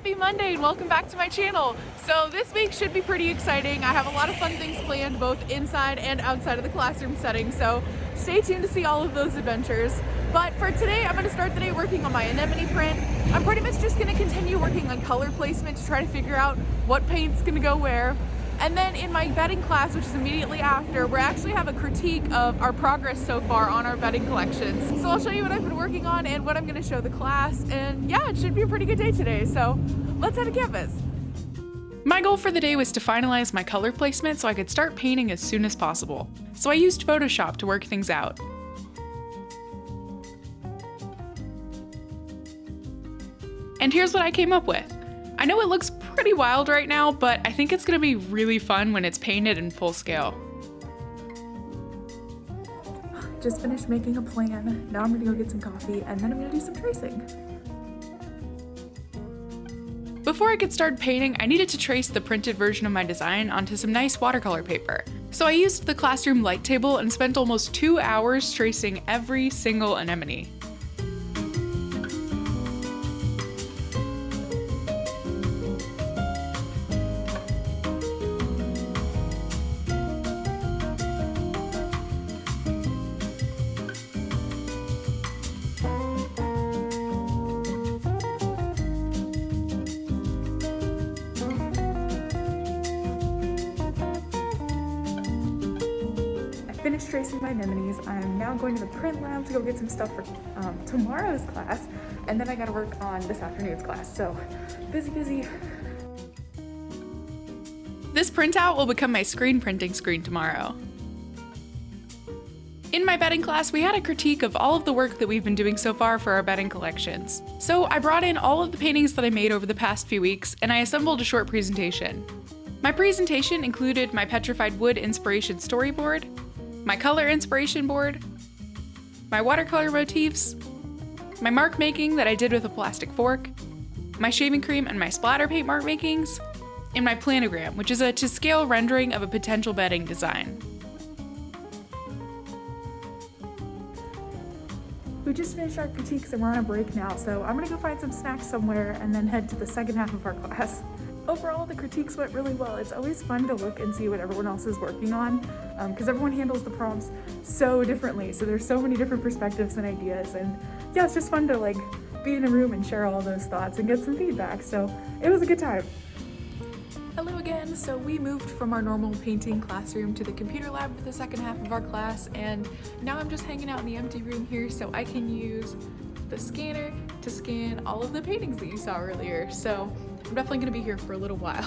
Happy Monday and welcome back to my channel. So this week should be pretty exciting. I have a lot of fun things planned both inside and outside of the classroom setting, so stay tuned to see all of those adventures. But for today, I'm going to start the day working on my anemone print. I'm pretty much just going to continue working on color placement to try to figure out what paint's going to go where. And then in my bedding class, which is immediately after, we actually have a critique of our progress so far on our bedding collections. So I'll show you what I've been working on and what I'm going to show the class. And yeah, it should be a pretty good day today. So let's head to campus. My goal for the day was to finalize my color placement so I could start painting as soon as possible. So I used Photoshop to work things out. And here's what I came up with. I know it looks pretty wild right now, but I think it's gonna be really fun when it's painted in full scale. Just finished making a plan. Now I'm gonna go get some coffee and then I'm gonna do some tracing. Before I could start painting, I needed to trace the printed version of my design onto some nice watercolor paper. So I used the classroom light table and spent almost 2 hours tracing every single anemone. Finished tracing my anemones. I'm now going to the print lab to go get some stuff for tomorrow's class, and then I gotta work on this afternoon's class, so busy. This printout will become my screen printing screen tomorrow. In my bedding class, we had a critique of all of the work that we've been doing so far for our bedding collections. So I brought in all of the paintings that I made over the past few weeks, and I assembled a short presentation. My presentation included my petrified wood inspiration storyboard, my color inspiration board, my watercolor motifs, my mark making that I did with a plastic fork, my shaving cream and my splatter paint mark makings, and my planogram, which is a to-scale rendering of a potential bedding design. We just finished our critiques and we're on a break now, so I'm gonna go find some snacks somewhere and then head to the second half of our class. Overall, the critiques went really well. It's always fun to look and see what everyone else is working on because everyone handles the prompts so differently. So there's so many different perspectives and ideas, and yeah, it's just fun to like be in a room and share all those thoughts and get some feedback. So it was a good time. Hello again. So we moved from our normal painting classroom to the computer lab for the second half of our class, and now I'm just hanging out in the empty room here so I can use the scanner to scan all of the paintings that you saw earlier. So I'm definitely gonna be here for a little while.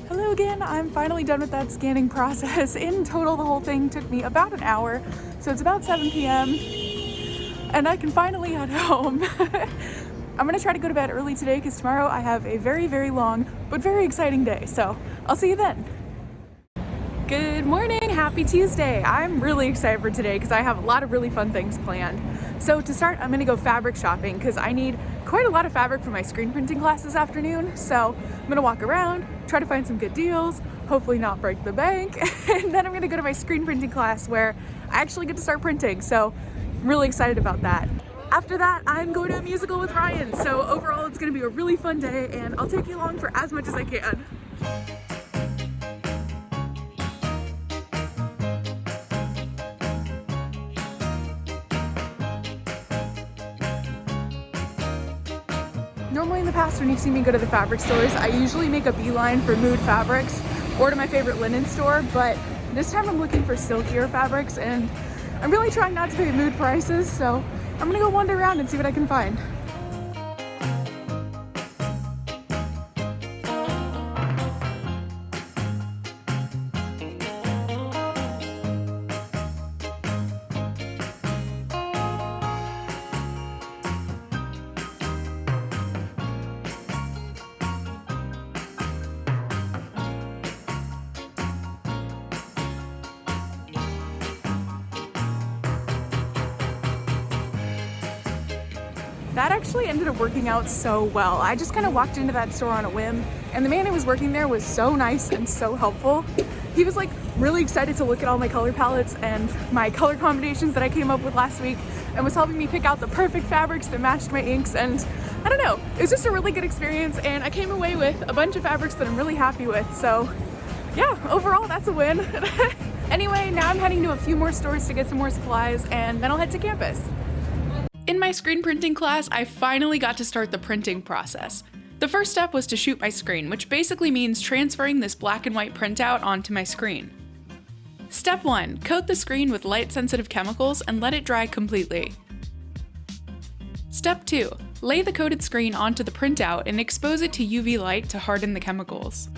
Hello again, I'm finally done with that scanning process. In total, the whole thing took me about an hour, so it's about 7 p.m. and I can finally head home. I'm gonna try to go to bed early today because tomorrow I have a very long but very exciting day, so I'll see you then. Good morning, happy Tuesday. I'm really excited for today because I have a lot of really fun things planned. So to start, I'm gonna go fabric shopping because I need quite a lot of fabric for my screen printing class this afternoon. So I'm gonna walk around, try to find some good deals, hopefully not break the bank, and then I'm gonna go to my screen printing class where I actually get to start printing. So I'm really excited about that. After that, I'm going to a musical with Ryan. So overall, it's gonna be a really fun day and I'll take you along for as much as I can. Normally in the past when you've seen me go to the fabric stores, I usually make a beeline for Mood Fabrics or to my favorite linen store, but this time I'm looking for silkier fabrics and I'm really trying not to pay Mood prices, so I'm gonna go wander around and see what I can find. That actually ended up working out so well. I just kind of walked into that store on a whim, and the man who was working there was so nice and so helpful. He was like really excited to look at all my color palettes and my color combinations that I came up with last week, and was helping me pick out the perfect fabrics that matched my inks. And I don't know, it was just a really good experience, and I came away with a bunch of fabrics that I'm really happy with. So yeah, overall that's a win. Anyway, now I'm heading to a few more stores to get some more supplies, and then I'll head to campus. In my screen printing class, I finally got to start the printing process. The first step was to shoot my screen, which basically means transferring this black and white printout onto my screen. Step 1. Coat the screen with light-sensitive chemicals and let it dry completely. Step 2. Lay the coated screen onto the printout and expose it to UV light to harden the chemicals.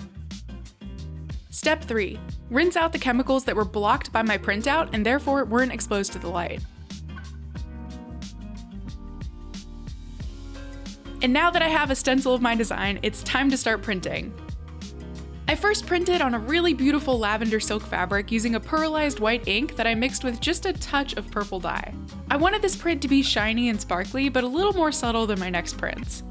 Step 3. Rinse out the chemicals that were blocked by my printout and therefore weren't exposed to the light. And now that I have a stencil of my design, it's time to start printing. I first printed on a really beautiful lavender silk fabric using a pearlized white ink that I mixed with just a touch of purple dye. I wanted this print to be shiny and sparkly, but a little more subtle than my next prints.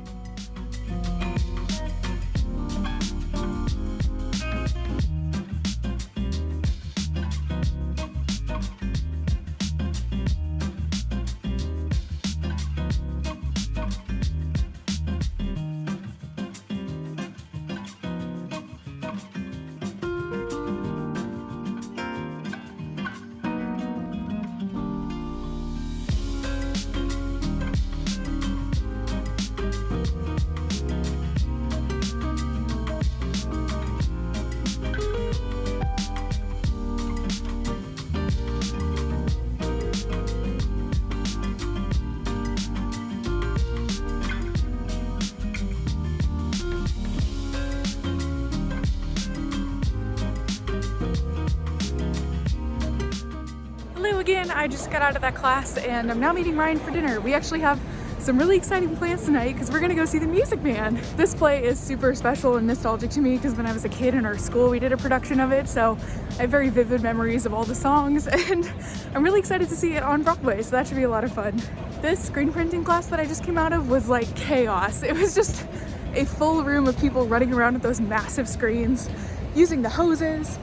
Again, I just got out of that class and I'm now meeting Ryan for dinner. We actually have some really exciting plans tonight because we're gonna go see The Music Man. This play is super special and nostalgic to me because when I was a kid in our school we did a production of it, so I have very vivid memories of all the songs, and I'm really excited to see it on Broadway, so that should be a lot of fun. This screen printing class that I just came out of was like chaos. It was just a full room of people running around with those massive screens, using the hoses,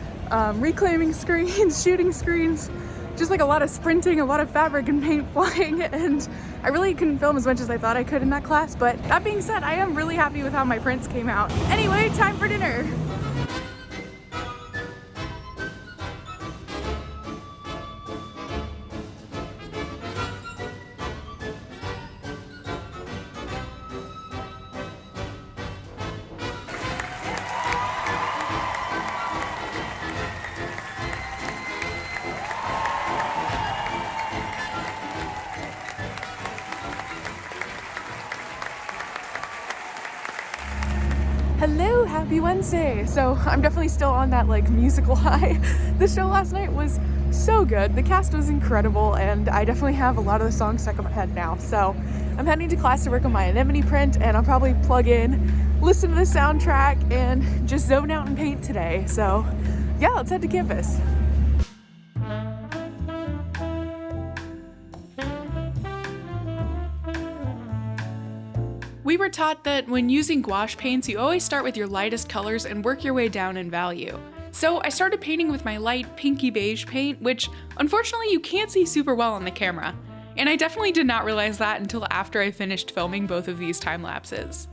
reclaiming screens, shooting screens. Just like a lot of sprinting, a lot of fabric and paint flying, and I really couldn't film as much as I thought I could in that class, but that being said, I am really happy with how my prints came out. Anyway, time for dinner. Hello, happy Wednesday. So I'm definitely still on that like musical high. The show last night was so good. The cast was incredible, and I definitely have a lot of the songs stuck in my head now. So I'm heading to class to work on my anemone print, and I'll probably plug in, listen to the soundtrack, and just zone out and paint today. So yeah, let's head to campus. We were taught that when using gouache paints, you always start with your lightest colors and work your way down in value. So I started painting with my light pinky beige paint, which unfortunately you can't see super well on the camera. And I definitely did not realize that until after I finished filming both of these time lapses.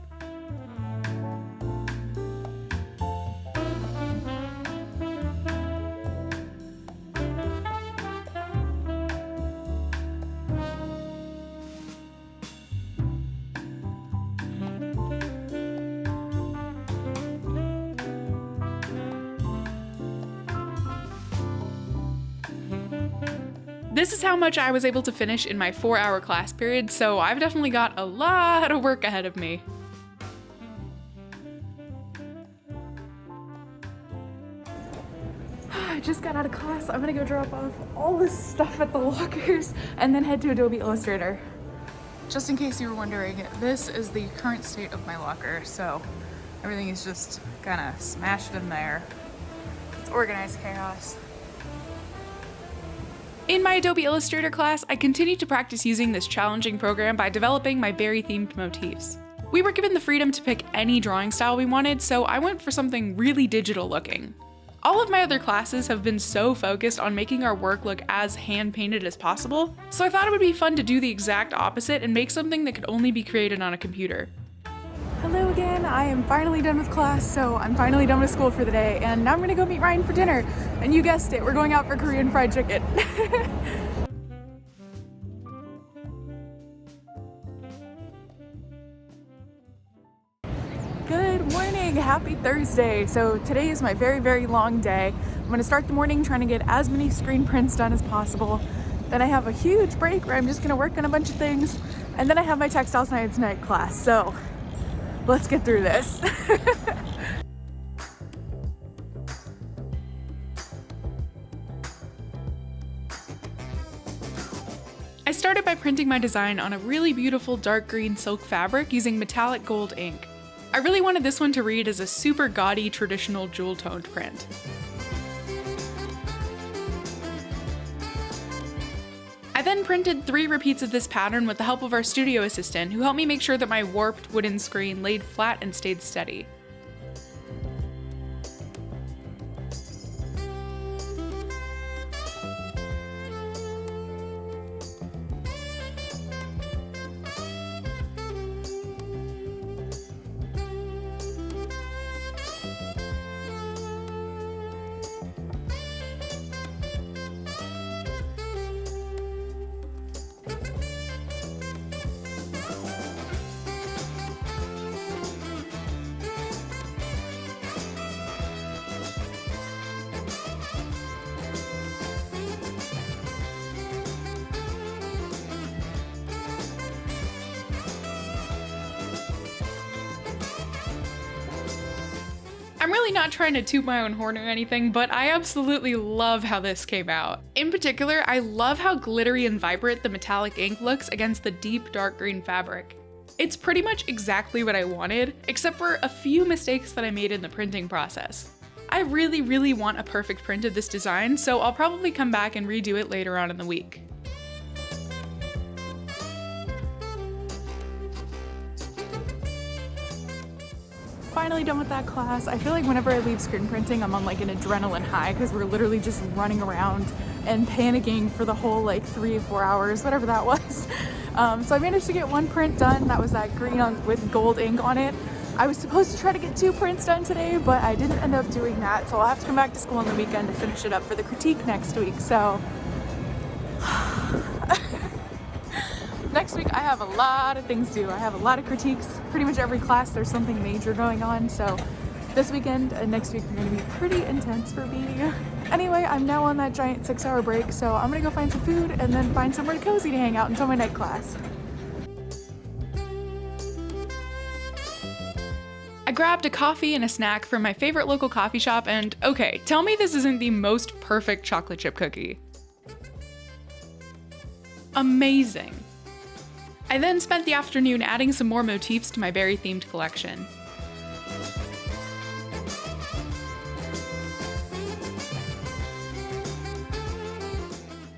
This is how much I was able to finish in my 4-hour class period, so I've definitely got a lot of work ahead of me. I just got out of class. I'm gonna go drop off all this stuff at the lockers and then head to Adobe Illustrator. Just in case you were wondering, this is the current state of my locker, so everything is just kind of smashed in there. It's organized chaos. In my Adobe Illustrator class, I continued to practice using this challenging program by developing my berry-themed motifs. We were given the freedom to pick any drawing style we wanted, so I went for something really digital looking. All of my other classes have been so focused on making our work look as hand-painted as possible, so I thought it would be fun to do the exact opposite and make something that could only be created on a computer. Hello again, I am finally done with class, so I'm finally done with school for the day, and now I'm gonna go meet Ryan for dinner. And you guessed it, we're going out for Korean fried chicken. Good morning, happy Thursday. So today is my very, very long day. I'm gonna start the morning trying to get as many screen prints done as possible. Then I have a huge break where I'm just gonna work on a bunch of things. And then I have my textile science night class. So let's get through this. I started by printing my design on a really beautiful dark green silk fabric using metallic gold ink. I really wanted this one to read as a super gaudy traditional jewel-toned print. I then printed 3 repeats of this pattern with the help of our studio assistant, who helped me make sure that my warped wooden screen laid flat and stayed steady. I'm really not trying to toot my own horn or anything, but I absolutely love how this came out. In particular, I love how glittery and vibrant the metallic ink looks against the deep dark green fabric. It's pretty much exactly what I wanted, except for a few mistakes that I made in the printing process. I really, really want a perfect print of this design, so I'll probably come back and redo it later on in the week. Finally done with that class. I feel like whenever I leave screen printing, I'm on like an adrenaline high because we're literally just running around and panicking for the whole like 3 or 4 hours, whatever that was. So I managed to get 1 print done. That was that green with gold ink on it. I was supposed to try to get 2 prints done today, but I didn't end up doing that. So I'll have to come back to school on the weekend to finish it up for the critique next week. So next week I have a lot of things to do. I have a lot of critiques. Pretty much every class there's something major going on, so this weekend and next week are going to be pretty intense for me. Anyway, I'm now on that giant 6-hour break, so I'm going to go find some food and then find somewhere cozy to hang out until my night class. I grabbed a coffee and a snack from my favorite local coffee shop, and okay, tell me this isn't the most perfect chocolate chip cookie. Amazing. I then spent the afternoon adding some more motifs to my berry-themed collection.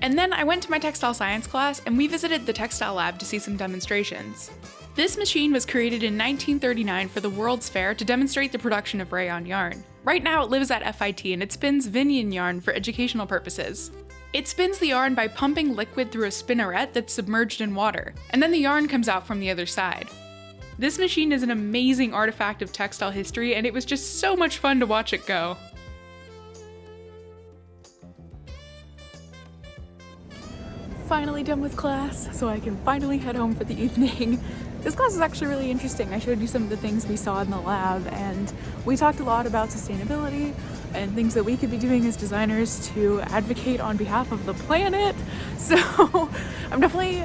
And then I went to my textile science class and we visited the textile lab to see some demonstrations. This machine was created in 1939 for the World's Fair to demonstrate the production of rayon yarn. Right now it lives at FIT and it spins Vinyan yarn for educational purposes. It spins the yarn by pumping liquid through a spinneret that's submerged in water, and then the yarn comes out from the other side. This machine is an amazing artifact of textile history, and it was just so much fun to watch it go. Finally done with class, so I can finally head home for the evening. This class is actually really interesting. I showed you some of the things we saw in the lab, and we talked a lot about sustainability and things that we could be doing as designers to advocate on behalf of the planet. So I'm definitely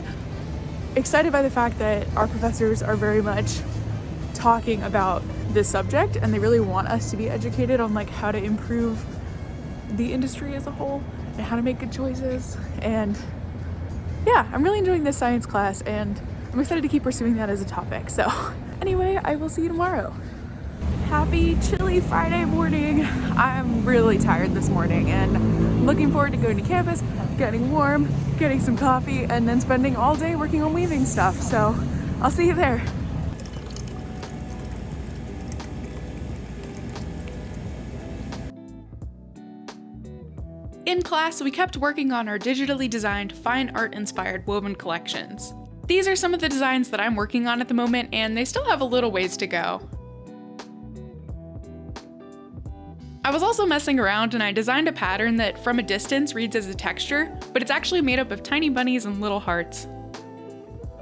excited by the fact that our professors are very much talking about this subject and they really want us to be educated on like how to improve the industry as a whole and how to make good choices. And yeah, I'm really enjoying this science class and I'm excited to keep pursuing that as a topic. So anyway, I will see you tomorrow. Happy chilly Friday morning. I'm really tired this morning and I'm looking forward to going to campus, getting warm, getting some coffee, and then spending all day working on weaving stuff. So I'll see you there. In class, we kept working on our digitally designed, fine art inspired woven collections. These are some of the designs that I'm working on at the moment, and they still have a little ways to go. I was also messing around and I designed a pattern that from a distance reads as a texture, but it's actually made up of tiny bunnies and little hearts.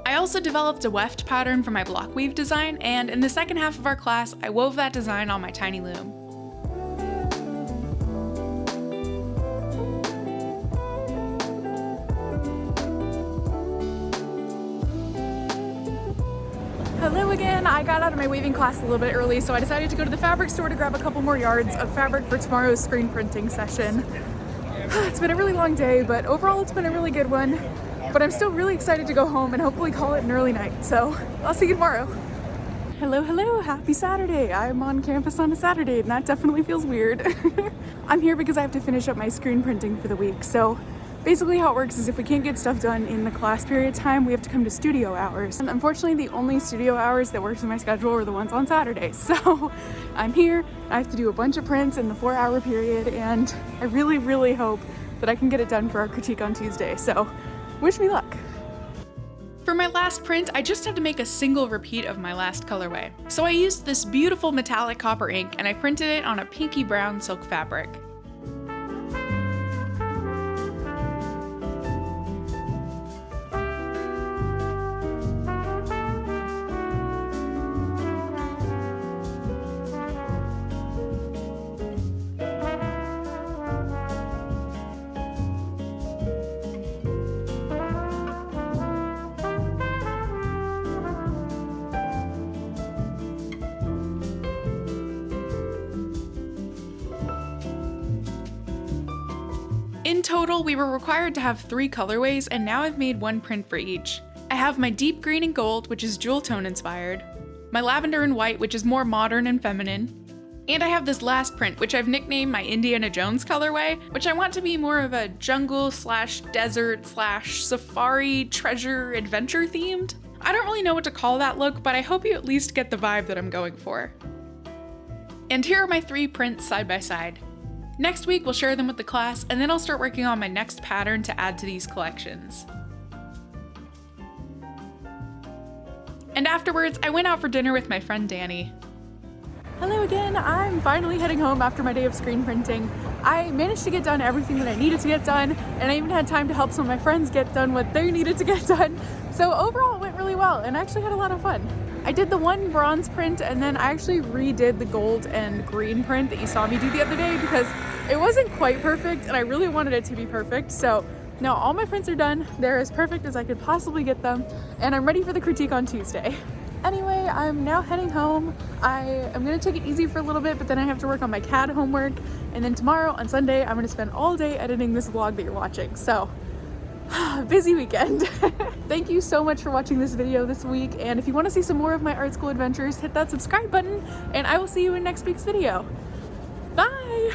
I also developed a weft pattern for my block weave design, and in the second half of our class, I wove that design on my tiny loom. Hello again. I got out of my weaving class a little bit early, so I decided to go to the fabric store to grab a couple more yards of fabric for tomorrow's screen printing session. It's been a really long day, but overall it's been a really good one. But I'm still really excited to go home and hopefully call it an early night, so I'll see you tomorrow. Hello, happy Saturday. I'm on campus on a Saturday and that definitely feels weird. I'm here because I have to finish up my screen printing for the week, so basically how it works is if we can't get stuff done in the class period time, we have to come to studio hours. And unfortunately, the only studio hours that works in my schedule are the ones on Saturdays. So I'm here, I have to do a bunch of prints in the 4-hour period, and I really hope that I can get it done for our critique on Tuesday. So wish me luck. For my last print, I just had to make a single repeat of my last colorway. So I used this beautiful metallic copper ink and I printed it on a pinky brown silk fabric. In total, we were required to have 3 colorways, and now I've made 1 print for each. I have my deep green and gold, which is jewel tone inspired, my lavender and white, which is more modern and feminine, and I have this last print, which I've nicknamed my Indiana Jones colorway, which I want to be more of a jungle / desert / safari treasure adventure themed. I don't really know what to call that look, but I hope you at least get the vibe that I'm going for. And here are my 3 prints side by side. Next week, we'll share them with the class, and then I'll start working on my next pattern to add to these collections. And afterwards, I went out for dinner with my friend Danny. Hello again, I'm finally heading home after my day of screen printing. I managed to get done everything that I needed to get done, and I even had time to help some of my friends get done what they needed to get done. So overall, it went really well, and I actually had a lot of fun. I did the 1 bronze print, and then I actually redid the gold and green print that you saw me do the other day because it wasn't quite perfect, and I really wanted it to be perfect. So now all my prints are done. They're as perfect as I could possibly get them, and I'm ready for the critique on Tuesday. Anyway, I'm now heading home. I am gonna take it easy for a little bit, but then I have to work on my CAD homework, and then tomorrow on Sunday, I'm gonna spend all day editing this vlog that you're watching. So busy weekend. Thank you so much for watching this video this week, and if you want to see some more of my art school adventures, hit that subscribe button, and I will see you in next week's video. Bye!